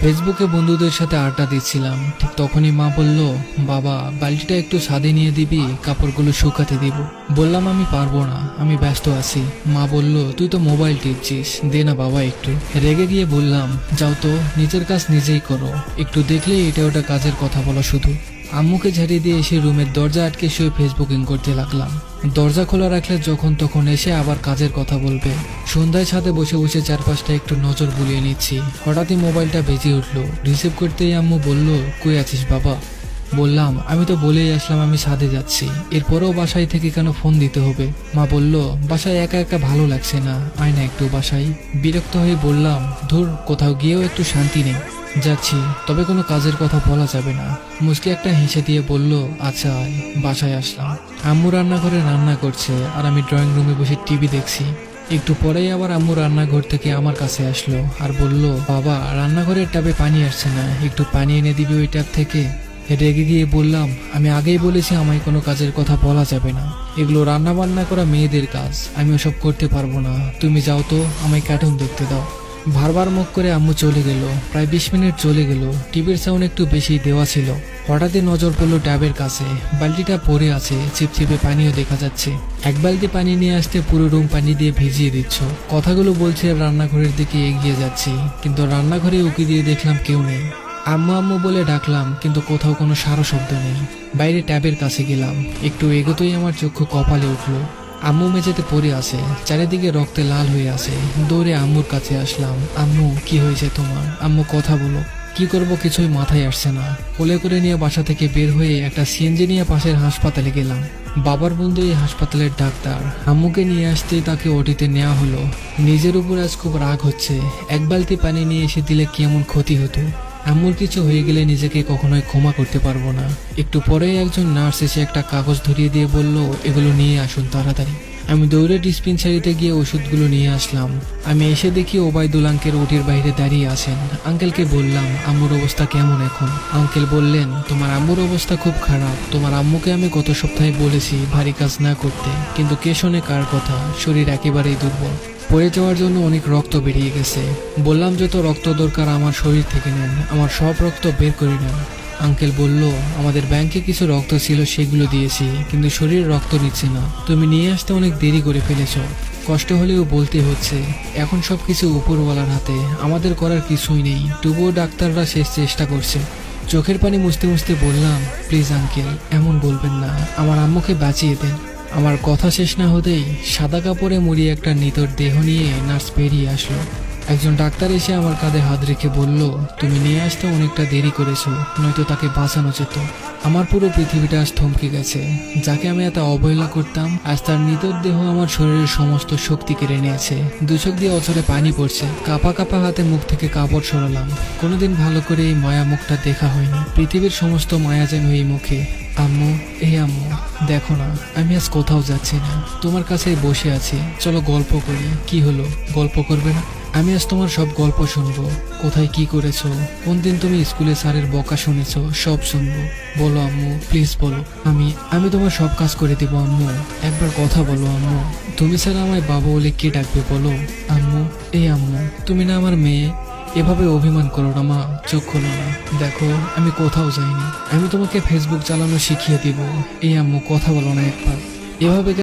ফেসবুকে বন্ধুদের সাথে আড্ডা দিচ্ছিলাম, ঠিক তখনই মা বলল, বাবা বালতিটা একটু ছাদে নিয়ে দিবি, কাপড়গুলো শুকাতে দিব। বললাম আমি পারবো না, আমি ব্যস্ত আছি। মা বলল, তুই তো মোবাইল টিপছিস, দে না বাবা একটু। রেগে গিয়ে বললাম, যাও তো, নিজের কাজ নিজেই করো, একটু দেখলে এটা ওটা কাজের কথা বলো শুধু। আম্মুকে ঝাড়িয়ে দিয়ে এসে রুমের দরজা আটকে শুয়ে ফেসবুকিং করতে লাগলাম। দরজা খোলা রাখলে যখন তখন এসে আবার কাজের কথা বলবে। সন্ধ্যায় ছাদে বসে বসে চারপাশটা একটু নজর বুলিয়ে নিচ্ছি। হঠাৎই মোবাইলটা বেজে উঠলো। রিসিভ করতেই আম্মু বলল, কই আছিস বাবা? বললাম, আমি তো বলেই আসলাম আমি ছাদে যাচ্ছি, এরপরেও বাসায় থেকে কেন ফোন দিতে হবে? মা বলল, বাসায় একা একা ভালো লাগছে না, আয় না একটু বাসায়। বিরক্ত হয়ে বললাম, ধুর, কোথাও গিয়েও একটু শান্তি নেই। যাচ্ছি, তবে কোনো কাজের কথা বলা যাবে না। মুচকি একটা হেসে দিয়ে বলল, আচ্ছা আয়। বাসায় আসলাম। আম্মু রান্নাঘরে রান্না করছে আর আমি ড্রয়িং রুমে বসে টিভি দেখছি। একটু পরেই আবার আম্মু রান্নাঘর থেকে আমার কাছে আসলো আর বলল, বাবা রান্নাঘরের ট্যাপে পানি আসছে না, একটু পানি এনে দিবি ওই ট্যাপ থেকে। রেগে গিয়ে বললাম, আমি আগেই বলেছি আমায় কোনো কাজের কথা বলা যাবে না, এগুলো রান্না বান্না করা মেয়েদের কাজ, আমি ওসব করতে পারবো না। তুমি যাও তো, আমায় কার্টুন দেখতে দাও। বারবার মুখ করে আম্মু চলে গেল। প্রায় 20 মিনিট চলে গেল। টিভির সাউন্ড একটু বেশি দেওয়া ছিল। হঠাৎই নজর পড়লো ট্যাবের কাছে। বালতিটা পড়ে আছে, চিপচিপে পানিও দেখা যাচ্ছে। এক বালতি পানি নিয়ে আসতে পুরো রুম পানি দিয়ে ভিজিয়ে দিচ্ছ। কথাগুলো বলছে রান্নাঘরের দিকে এগিয়ে যাচ্ছি, কিন্তু রান্নাঘরে উকি দিয়ে দেখলাম কেউ নেই। আম্মু আম্মু বলে ডাকলাম, কিন্তু কোথাও কোনো সারা শব্দ নেই। বাইরে ট্যাবের কাছে গেলাম। একটু এগোতেই আমার চক্ষু কপালে উঠলো। আম্মু মেঝেতে পড়ে আছে, চারিদিকে রক্তে লাল হয়ে আছে। দৌড়ে আম্মুর কাছে আসলাম। আম্মু, কি হয়েছে তোমার? আম্মু, কথা বলো। কি করব কিছুই মাথায় আসছে না। কোলে করে নিয়ে বাসা থেকে বের হয়ে একটা সিএনজি নিয়ে পাশের হাসপাতালে গেলাম। বাবার বন্ধু এই হাসপাতালের ডাক্তার। আম্মুকে নিয়ে আসতেই তাকে ওটিতে নেওয়া হলো। নিজের উপর আজ খুব রাগ হচ্ছে। এক বালতি পানি নিয়ে এসে দিলে কেমন ক্ষতি হতো। আম্মুর কিছু হয়ে গেলে নিজেকে কখনোই ক্ষমা করতে পারবো না। একটু পরেই একজন নার্স এসে একটা কাগজ ধরিয়ে দিয়ে বলল, এগুলো নিয়ে আসুন তাড়াতাড়ি। আমি দৌড়ে ডিসপেন্সারিতে গিয়ে ওষুধগুলো নিয়ে আসলাম। আমি এসে দেখি ওবায়দুল আঙ্কেল ওটির বাইরে দাঁড়িয়ে আছেন। আঙ্কেলকে বললাম, আম্মুর অবস্থা কেমন এখন? আঙ্কেল বললেন, তোমার আম্মুর অবস্থা খুব খারাপ। তোমার আম্মুকে আমি গত সপ্তাহে বলেছি ভারী কাজ না করতে, কিন্তু কে শোনে কার কথা? শরীর একেবারেই দুর্বল, পড়ে যাওয়ার জন্য অনেক রক্ত বেরিয়ে গেছে। বললাম, যত রক্ত দরকার আমার শরীর থেকে নেন, আমার সব রক্ত বের করে নেন। আঙ্কেল বলল, আমাদের ব্যাংকে কিছু রক্ত ছিল, সেগুলো দিয়েছি, কিন্তু শরীর রক্ত নিচ্ছে না। তুমি নিয়ে আসতে অনেক দেরি করে ফেলেছ। কষ্ট হলেও বলতে হচ্ছে, এখন সবকিছু উপরওয়ালার হাতে, আমাদের করার কিছুই নেই। তবুও ডাক্তাররা শেষ চেষ্টা করছে। চোখের পানি মুছতে মুছতে বললাম, প্লিজ আঙ্কেল, এমন বলবেন না, আমার আম্মুকে বাঁচিয়ে দেন। আমার কথা শেষ না হতেই সাদা কাপড়ে মুড়িয়ে একটা নিতর দেহ নিয়ে নার্স বেরিয়ে আসলো। একজন ডাক্তার এসে আমার কাঁধে হাত রেখে বলল, তুমি নিয়ে আসতে অনেকটা দেরি করেছো, নয়তো তাকে বাঁচানো যেত। আমার পুরো পৃথিবীটা আজ থমকে গেছে। যাকে আমি এত অবহেলা করতাম, আজ তার নিতর দেহ আমার শরীরের সমস্ত শক্তি কেড়ে নিয়েছে। দুচোখ দিয়ে অঝরে পানি পড়ছে। কাঁপা কাঁপা হাতে মুখ থেকে কাপড় সরালাম। কোনোদিন ভালো করে এই মায়া মুখটা দেখা হয়নি। পৃথিবীর সমস্ত মায়া যেন এই মুখে। আম্মু, আম্মু, দেখো না, আমি আজ কোথাও যাচ্ছি না, তোমার কাছেই বসে আছি। চলো গল্প করি। কি হলো, গল্প করবে না? আমি আজ তোমার সব গল্প শুনবো। কোথায় কি করেছো, কোন দিন তুমি স্কুলে স্যারের বকা শুনেছো, সব শুনবো। বলো আম্মু, প্লিজ বলো। আমি তোমার সব কাজ করে দিব আম্মু। একবার কথা বলো আম্মু। তুমি ছাড়া আমায় বাবা বলে কে ডাকবে বলো? আম্মু, আম্মু, তুমি না আমার মেয়ে? এভাবে অভিমান করো না মা, চোখ খোলো না। দেখো, আমি কোথাও যাইনি। আমি তোমাকে ফেসবুক চালানো শিখিয়ে দিব। আম্মু, কথা বলো না একবার। এভাবে